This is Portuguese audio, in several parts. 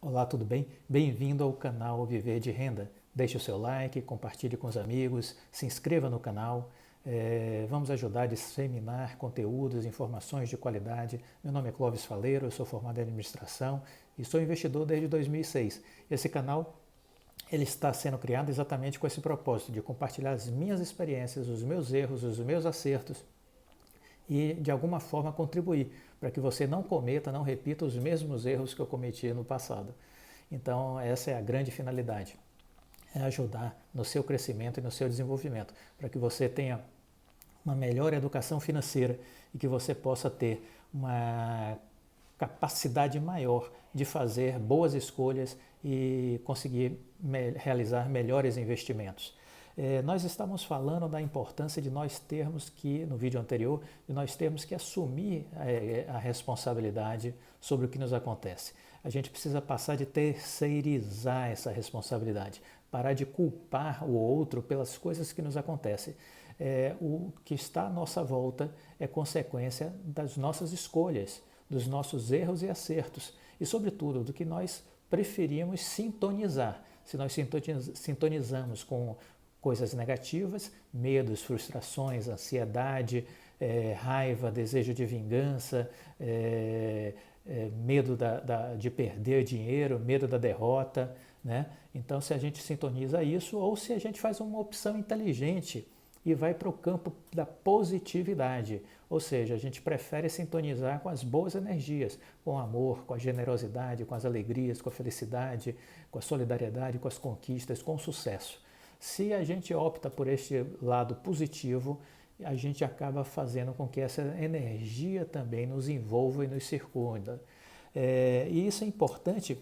Olá, tudo bem? Bem-vindo ao canal Viver de Renda. Deixe o seu like, compartilhe com os amigos, se inscreva no canal. Vamos ajudar a disseminar conteúdos, informações de qualidade. Meu nome é Clóvis Faleiro, eu sou formado em administração e sou investidor desde 2006. Esse canal ele está sendo criado exatamente com esse propósito de compartilhar as minhas experiências, os meus erros, os meus acertos e de alguma forma contribuir para que você não cometa, não repita os mesmos erros que eu cometi no passado. Então essa é a grande finalidade, é ajudar no seu crescimento e no seu desenvolvimento, para que você tenha uma melhor educação financeira e que você possa ter uma capacidade maior de fazer boas escolhas e conseguir realizar melhores investimentos. Nós estamos falando da importância de nós termos que, no vídeo anterior, de nós termos que assumir a responsabilidade sobre o que nos acontece. A gente precisa passar de terceirizar essa responsabilidade, parar de culpar o outro pelas coisas que nos acontecem. O que está à nossa volta é consequência das nossas escolhas, dos nossos erros e acertos e, sobretudo, do que nós preferimos sintonizar. Se nós sintonizamos com coisas negativas, medos, frustrações, ansiedade, raiva, desejo de vingança, medo de perder dinheiro, medo da derrota, né? Então, se a gente sintoniza isso ou se a gente faz uma opção inteligente e vai para o campo da positividade, ou seja, a gente prefere sintonizar com as boas energias, com o amor, com a generosidade, com as alegrias, com a felicidade, com a solidariedade, com as conquistas, com o sucesso. Se a gente opta por este lado positivo, a gente acaba fazendo com que essa energia também nos envolva e nos circunda. E isso é importante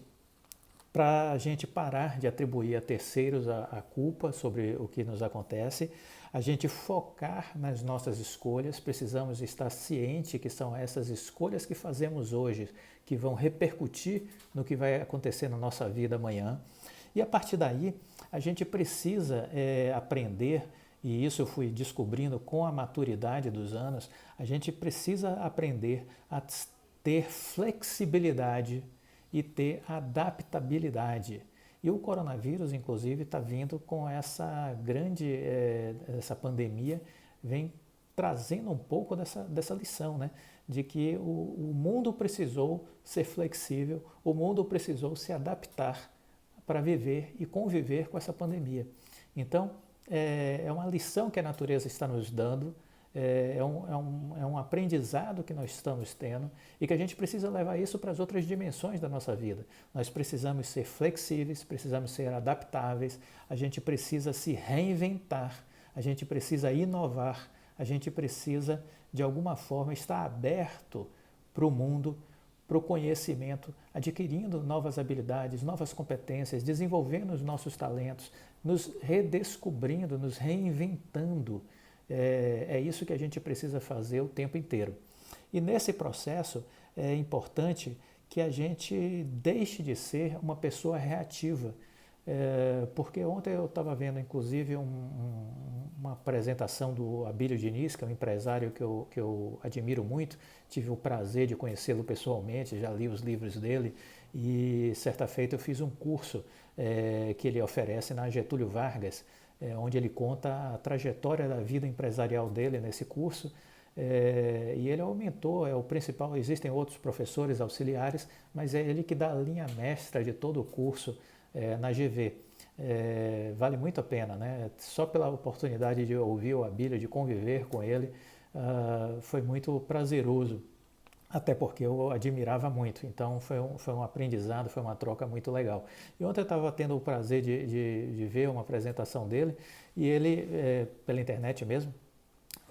para a gente parar de atribuir a terceiros a culpa sobre o que nos acontece, a gente focar nas nossas escolhas, precisamos estar ciente que são essas escolhas que fazemos hoje que vão repercutir no que vai acontecer na nossa vida amanhã. E a partir daí, a gente precisa aprender, e isso eu fui descobrindo com a maturidade dos anos, a gente precisa aprender a ter flexibilidade e ter adaptabilidade. E o coronavírus, inclusive, está vindo com essa essa pandemia, vem trazendo um pouco dessa lição, né? De que o mundo precisou ser flexível, o mundo precisou se adaptar para viver e conviver com essa pandemia. Então, é uma lição que a natureza está nos dando, é um aprendizado que nós estamos tendo e que a gente precisa levar isso para as outras dimensões da nossa vida. Nós precisamos ser flexíveis, precisamos ser adaptáveis, a gente precisa se reinventar, a gente precisa inovar, a gente precisa, de alguma forma, estar aberto para o mundo, para o conhecimento, adquirindo novas habilidades, novas competências, desenvolvendo os nossos talentos, nos redescobrindo, nos reinventando. É isso que a gente precisa fazer o tempo inteiro. E nesse processo é importante que a gente deixe de ser uma pessoa reativa. Porque ontem eu estava vendo, inclusive, uma apresentação do Abílio Diniz, que é um empresário que eu admiro muito, tive o prazer de conhecê-lo pessoalmente, já li os livros dele, e certa feita eu fiz um curso que ele oferece na Getúlio Vargas, onde ele conta a trajetória da vida empresarial dele nesse curso, e ele aumentou, é o principal, existem outros professores auxiliares, mas é ele que dá a linha mestra de todo o curso na GV. Vale muito a pena, né? Só pela oportunidade de ouvir o Abílio, de conviver com ele, foi muito prazeroso, até porque eu admirava muito, então foi um aprendizado, foi uma troca muito legal. E ontem eu estava tendo o prazer de ver uma apresentação dele, e ele, pela internet mesmo,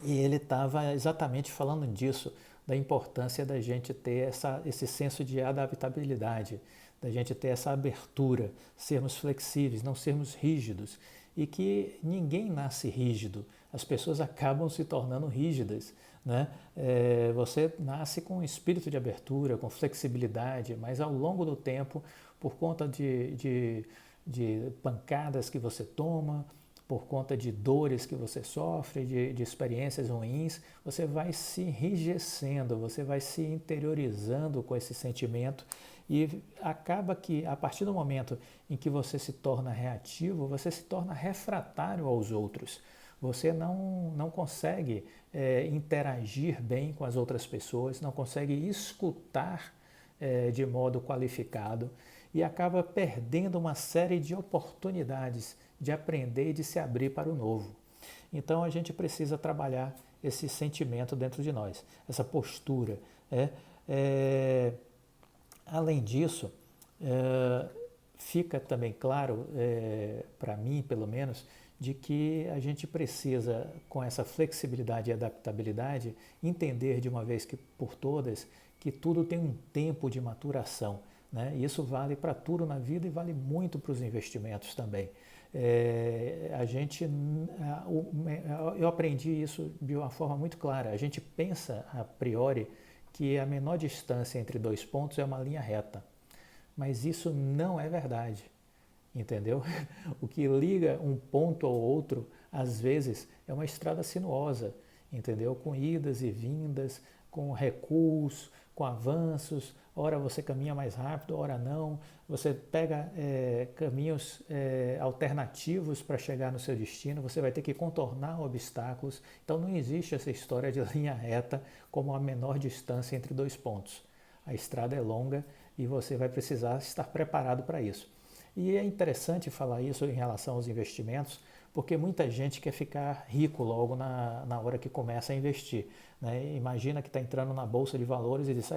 e ele estava exatamente falando disso, da importância da gente ter esse senso de adaptabilidade, da gente ter essa abertura, sermos flexíveis, não sermos rígidos. E que ninguém nasce rígido, as pessoas acabam se tornando rígidas, né? Você nasce com um espírito de abertura, com flexibilidade, mas ao longo do tempo, por conta de pancadas que você toma, por conta de dores que você sofre, de experiências ruins, você vai se enrijecendo, você vai se interiorizando com esse sentimento E acaba que, a partir do momento em que você se torna reativo, você se torna refratário aos outros. Você não consegue interagir bem com as outras pessoas, não consegue escutar de modo qualificado e acaba perdendo uma série de oportunidades de aprender e de se abrir para o novo. Então a gente precisa trabalhar esse sentimento dentro de nós, essa postura. Além disso, fica também claro, para mim pelo menos, de que a gente precisa, com essa flexibilidade e adaptabilidade, entender de uma vez por todas que tudo tem um tempo de maturação, né? E isso vale para tudo na vida e vale muito para os investimentos também. Eu aprendi isso de uma forma muito clara. A gente pensa a priori que a menor distância entre dois pontos é uma linha reta, mas isso não é verdade, entendeu? O que liga um ponto ao outro, às vezes, é uma estrada sinuosa, entendeu? Com idas e vindas, com recuos, com avanços, ora você caminha mais rápido, ora não, você pega caminhos alternativos para chegar no seu destino, você vai ter que contornar obstáculos, então não existe essa história de linha reta como a menor distância entre dois pontos. A estrada é longa e você vai precisar estar preparado para isso. E é interessante falar isso em relação aos investimentos, porque muita gente quer ficar rico logo na hora que começa a investir, né? Imagina que está entrando na Bolsa de Valores e diz,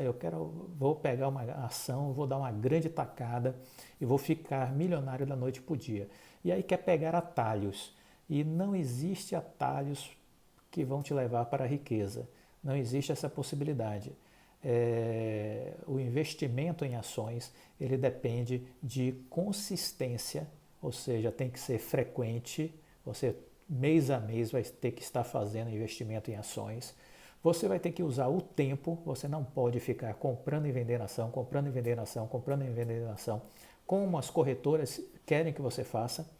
vou pegar uma ação, vou dar uma grande tacada e vou ficar milionário da noite para o dia. E aí quer pegar atalhos. E não existe atalhos que vão te levar para a riqueza. Não existe essa possibilidade. O investimento em ações, ele depende de consistência, ou seja, tem que ser frequente, você mês a mês vai ter que estar fazendo investimento em ações, você vai ter que usar o tempo, você não pode ficar comprando e vendendo ação, comprando e vendendo ação, comprando e vendendo ação, como as corretoras querem que você faça,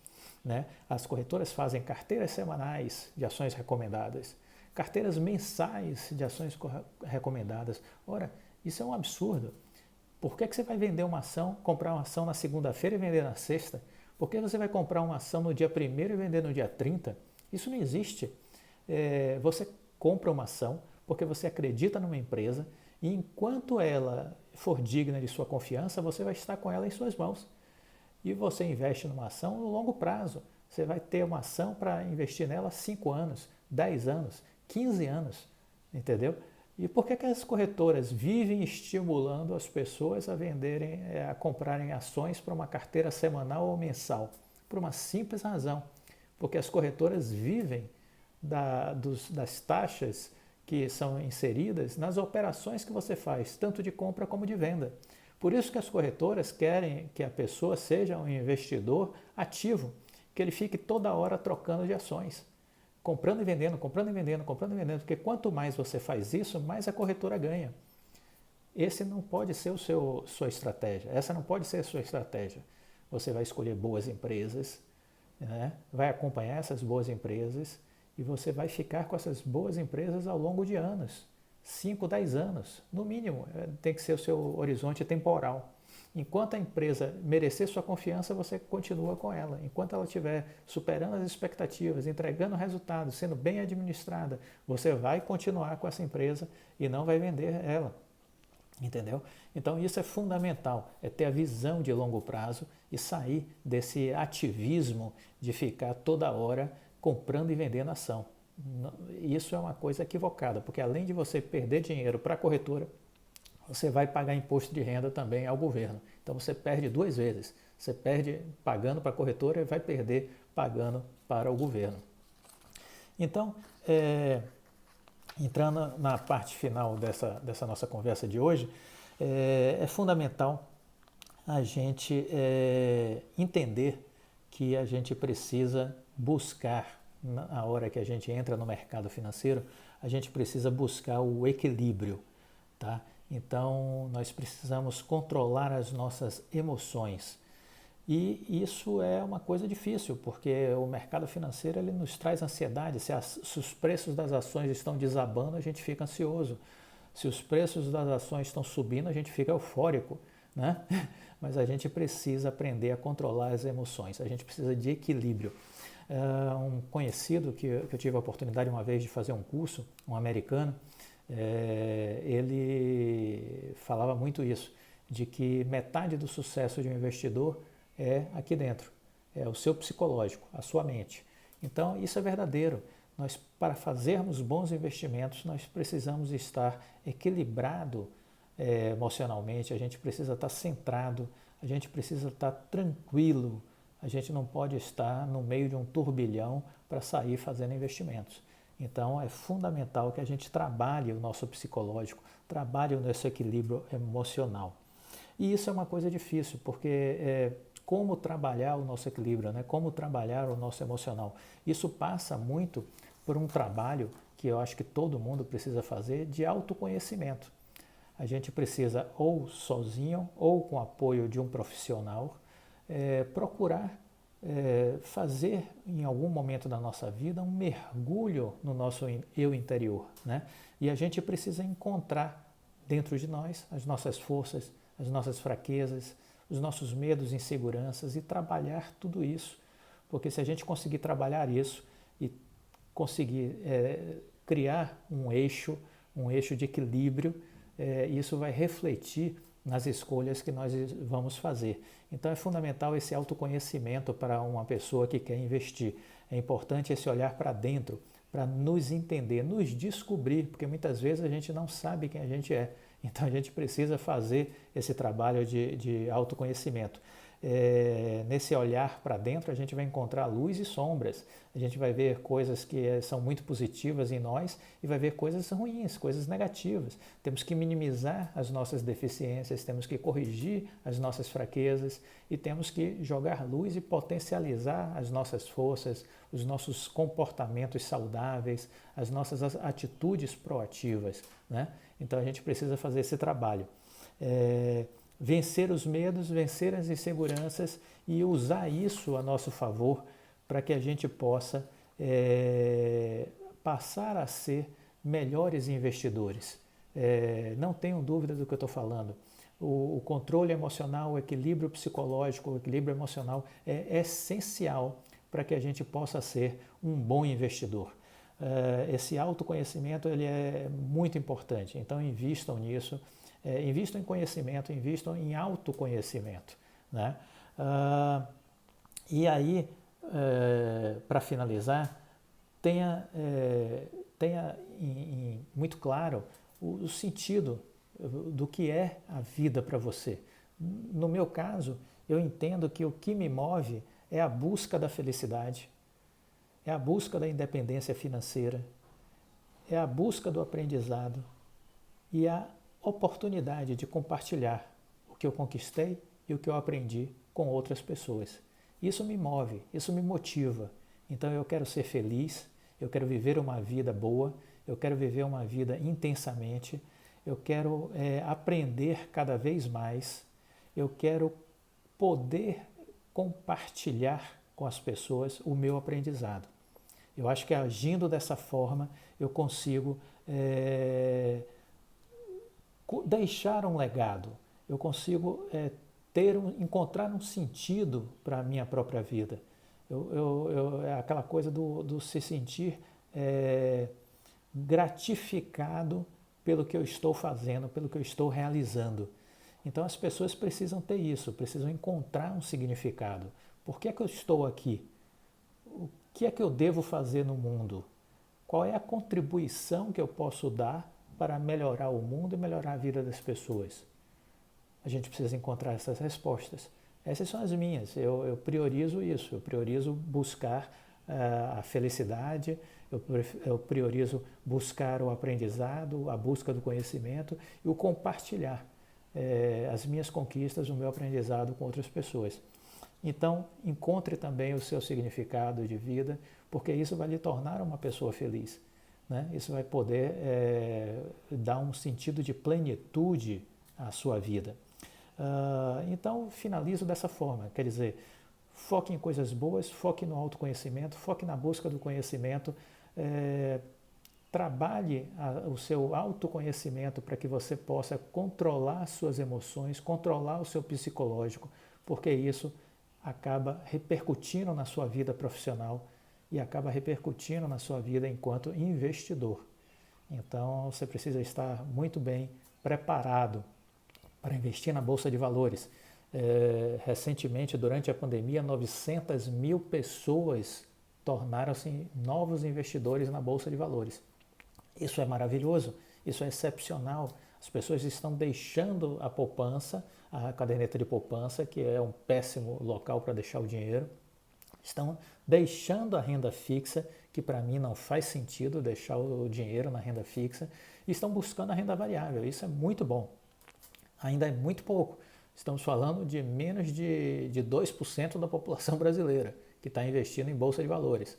né? As corretoras fazem carteiras semanais de ações recomendadas, carteiras mensais de ações recomendadas. Ora, isso é um absurdo. Por que você vai vender uma ação, comprar uma ação na segunda-feira e vender na sexta? Por que você vai comprar uma ação no dia 1º e vender no dia 30? Isso não existe. Você compra uma ação porque você acredita numa empresa e enquanto ela for digna de sua confiança, você vai estar com ela em suas mãos. E você investe numa ação no longo prazo. Você vai ter uma ação para investir nela 5 anos, 10 anos, 15 anos, entendeu? E por que as corretoras vivem estimulando as pessoas a venderem, a comprarem ações para uma carteira semanal ou mensal? Por uma simples razão, porque as corretoras vivem das taxas que são inseridas nas operações que você faz, tanto de compra como de venda. Por isso que as corretoras querem que a pessoa seja um investidor ativo, que ele fique toda hora trocando de ações. Comprando e vendendo, comprando e vendendo, comprando e vendendo, porque quanto mais você faz isso, mais a corretora ganha. Esse não pode ser sua estratégia, essa não pode ser a sua estratégia. Você vai escolher boas empresas, né? Vai acompanhar essas boas empresas e você vai ficar com essas boas empresas ao longo de anos, 5, 10 anos, no mínimo, tem que ser o seu horizonte temporal. Enquanto a empresa merecer sua confiança, você continua com ela. Enquanto ela estiver superando as expectativas, entregando resultados, sendo bem administrada, você vai continuar com essa empresa e não vai vender ela. Entendeu? Então isso é fundamental, é ter a visão de longo prazo e sair desse ativismo de ficar toda hora comprando e vendendo ação. Isso é uma coisa equivocada, porque além de você perder dinheiro para a corretora, você vai pagar imposto de renda também ao governo. Então você perde 2 vezes. Você perde pagando para a corretora e vai perder pagando para o governo. Então, entrando na parte final dessa nossa conversa de hoje, é fundamental a gente entender que a gente precisa buscar, na hora que a gente entra no mercado financeiro, a gente precisa buscar o equilíbrio, tá? Então, nós precisamos controlar as nossas emoções. E isso é uma coisa difícil, porque o mercado financeiro ele nos traz ansiedade. Se os preços das ações estão desabando, a gente fica ansioso. Se os preços das ações estão subindo, a gente fica eufórico. né? Mas a gente precisa aprender a controlar as emoções, a gente precisa de equilíbrio. Um conhecido que eu tive a oportunidade uma vez de fazer um curso, um americano, ele falava muito isso, de que metade do sucesso de um investidor é aqui dentro, é o seu psicológico, a sua mente. Então, isso é verdadeiro. Nós, para fazermos bons investimentos, nós precisamos estar equilibrado emocionalmente, a gente precisa estar centrado, a gente precisa estar tranquilo, a gente não pode estar no meio de um turbilhão para sair fazendo investimentos. Então, é fundamental que a gente trabalhe o nosso psicológico, trabalhe o nosso equilíbrio emocional. E isso é uma coisa difícil, porque como trabalhar o nosso equilíbrio, né? Como trabalhar o nosso emocional. Isso passa muito por um trabalho que eu acho que todo mundo precisa fazer de autoconhecimento. A gente precisa, ou sozinho, ou com apoio de um profissional, procurar fazer em algum momento da nossa vida um mergulho no nosso eu interior, né? E a gente precisa encontrar dentro de nós as nossas forças, as nossas fraquezas, os nossos medos, inseguranças e trabalhar tudo isso. Porque se a gente conseguir trabalhar isso e conseguir criar um eixo de equilíbrio, isso vai refletir nas escolhas que nós vamos fazer. Então é fundamental esse autoconhecimento para uma pessoa que quer investir. É importante esse olhar para dentro, para nos entender, nos descobrir, porque muitas vezes a gente não sabe quem a gente é. Então a gente precisa fazer esse trabalho de autoconhecimento. Nesse olhar para dentro a gente vai encontrar luz e sombras, a gente vai ver coisas que são muito positivas em nós e vai ver coisas ruins, coisas negativas. Temos que minimizar as nossas deficiências, temos que corrigir as nossas fraquezas e temos que jogar luz e potencializar as nossas forças, os nossos comportamentos saudáveis, as nossas atitudes proativas, né? Então a gente precisa fazer esse trabalho. Vencer os medos, vencer as inseguranças e usar isso a nosso favor para que a gente possa passar a ser melhores investidores. Não tenham dúvida do que eu estou falando. O controle emocional, o equilíbrio psicológico, o equilíbrio emocional é essencial para que a gente possa ser um bom investidor. Esse autoconhecimento ele é muito importante, então invistam nisso. Invistam em conhecimento, invistam em autoconhecimento, né? E aí, para finalizar, tenha muito claro o sentido do que é a vida para você. No meu caso, eu entendo que o que me move é a busca da felicidade, é a busca da independência financeira, é a busca do aprendizado e a oportunidade de compartilhar o que eu conquistei e o que eu aprendi com outras pessoas. Isso me move, isso me motiva. Então eu quero ser feliz, eu quero viver uma vida boa, eu quero viver uma vida intensamente, eu quero aprender cada vez mais, eu quero poder compartilhar com as pessoas o meu aprendizado. Eu acho que agindo dessa forma eu consigo deixar um legado, eu consigo encontrar um sentido para a minha própria vida. É aquela coisa do se sentir gratificado pelo que eu estou fazendo, pelo que eu estou realizando. Então as pessoas precisam ter isso, precisam encontrar um significado. Por que é que eu estou aqui? O que é que eu devo fazer no mundo? Qual é a contribuição que eu posso dar para melhorar o mundo e melhorar a vida das pessoas? A gente precisa encontrar essas respostas. Essas são as minhas. Eu priorizo isso. Eu priorizo buscar a felicidade, eu priorizo buscar o aprendizado, a busca do conhecimento e o compartilhar as minhas conquistas, o meu aprendizado com outras pessoas. Então, encontre também o seu significado de vida, porque isso vai lhe tornar uma pessoa feliz, né? Isso vai poder dar um sentido de plenitude à sua vida. Então, finalizo dessa forma, quer dizer, foque em coisas boas, foque no autoconhecimento, foque na busca do conhecimento, trabalhe o seu autoconhecimento para que você possa controlar suas emoções, controlar o seu psicológico, porque isso acaba repercutindo na sua vida profissional e acaba repercutindo na sua vida enquanto investidor. Então, você precisa estar muito bem preparado para investir na Bolsa de Valores. Recentemente, durante a pandemia, 900 mil pessoas tornaram-se novos investidores na Bolsa de Valores. Isso é maravilhoso, isso é excepcional. As pessoas estão deixando a poupança, a caderneta de poupança, que é um péssimo local para deixar o dinheiro, estão deixando a renda fixa, que para mim não faz sentido deixar o dinheiro na renda fixa, e estão buscando a renda variável. Isso é muito bom. Ainda é muito pouco. Estamos falando de menos de 2% da população brasileira que está investindo em bolsa de valores.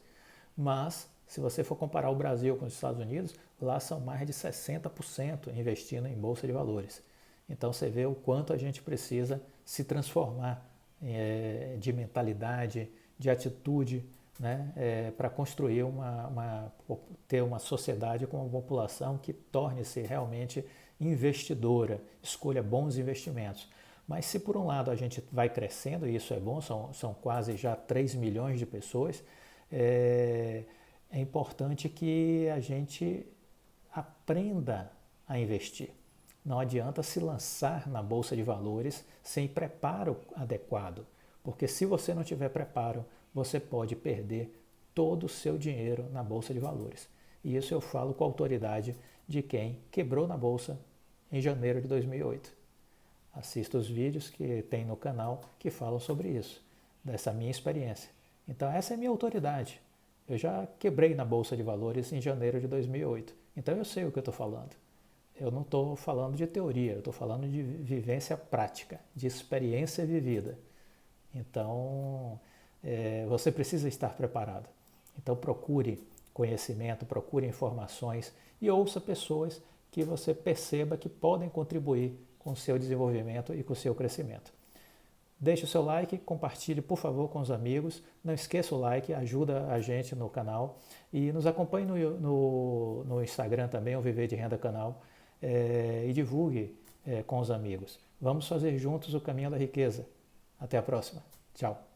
Mas, se você for comparar o Brasil com os Estados Unidos, lá são mais de 60% investindo em bolsa de valores. Então você vê o quanto a gente precisa se transformar de mentalidade, de atitude, né, para construir ter uma sociedade com uma população que torne-se realmente investidora, escolha bons investimentos. Mas se por um lado a gente vai crescendo, e isso é bom, são quase já 3 milhões de pessoas, é importante que a gente aprenda a investir. Não adianta se lançar na Bolsa de Valores sem preparo adequado, porque se você não tiver preparo, você pode perder todo o seu dinheiro na Bolsa de Valores. E isso eu falo com a autoridade de quem quebrou na Bolsa em janeiro de 2008. Assista os vídeos que tem no canal que falam sobre isso, dessa minha experiência. Então essa é a minha autoridade. Eu já quebrei na Bolsa de Valores em janeiro de 2008. Então eu sei o que eu estou falando. Eu não estou falando de teoria, eu estou falando de vivência prática, de experiência vivida. Então você precisa estar preparado. Então procure conhecimento, procure informações e ouça pessoas que você perceba que podem contribuir com o seu desenvolvimento e com o seu crescimento. Deixe o seu like, compartilhe por favor com os amigos, não esqueça o like, ajuda a gente no canal e nos acompanhe no Instagram também, o Viver de Renda Canal, e divulgue com os amigos. Vamos fazer juntos o caminho da riqueza. Até a próxima. Tchau.